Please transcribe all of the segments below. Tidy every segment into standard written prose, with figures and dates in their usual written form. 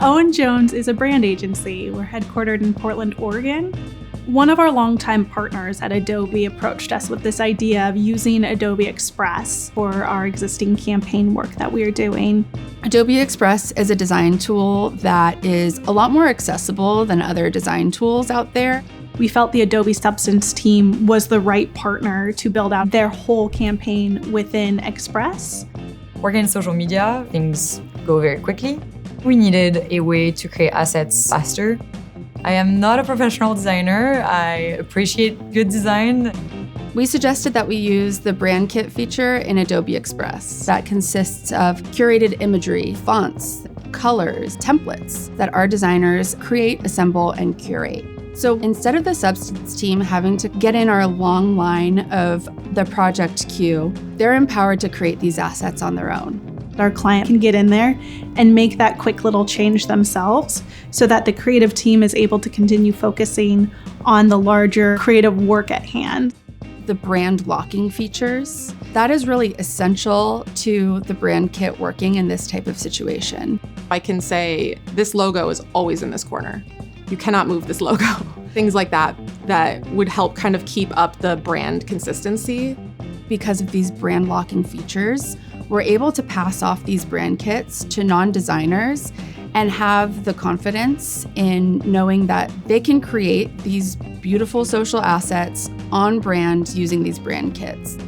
Owen Jones is a brand agency. We're headquartered in Portland, Oregon. One of our longtime partners at Adobe approached us with this idea of using Adobe Express for our existing campaign work that we are doing. Adobe Express is a design tool that is a lot more accessible than other design tools out there. We felt the Adobe Substance team was the right partner to build out their whole campaign within Express. Working in social media, things go very quickly. We needed a way to create assets faster. I am not a professional designer. I appreciate good design. We suggested that we use the brand kit feature in Adobe Express that consists of curated imagery, fonts, colors, templates that our designers create, assemble, and curate. So instead of the Substance team having to get in our long line of the project queue, they're empowered to create these assets on their own. Our client can get in there and make that quick little change themselves so that the creative team is able to continue focusing on the larger creative work at hand. The brand locking features, that is really essential to the brand kit working in this type of situation. I can say this logo is always in this corner. You cannot move this logo. Things like that would help kind of keep up the brand consistency. Because of these brand locking features, we're able to pass off these brand kits to non-designers and have the confidence in knowing that they can create these beautiful social assets on brand using these brand kits.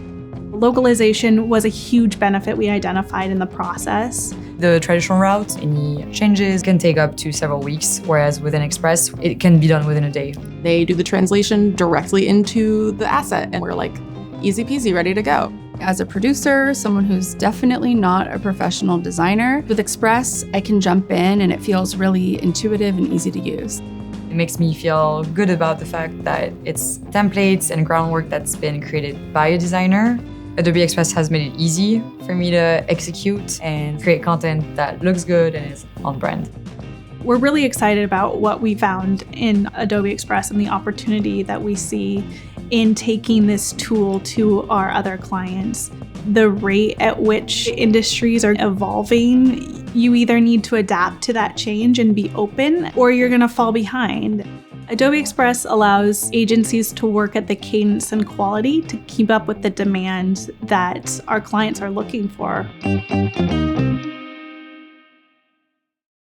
Localization was a huge benefit we identified in the process. The traditional route, any changes can take up to several weeks, whereas within Express, it can be done within a day. They do the translation directly into the asset, and we're like, easy peasy, ready to go. As a producer, someone who's definitely not a professional designer, with Express, I can jump in and it feels really intuitive and easy to use. It makes me feel good about the fact that it's templates and groundwork that's been created by a designer. Adobe Express has made it easy for me to execute and create content that looks good and is on brand. We're really excited about what we found in Adobe Express and the opportunity that we see in taking this tool to our other clients. The rate at which industries are evolving, you either need to adapt to that change and be open, or you're going to fall behind. Adobe Express allows agencies to work at the cadence and quality to keep up with the demand that our clients are looking for.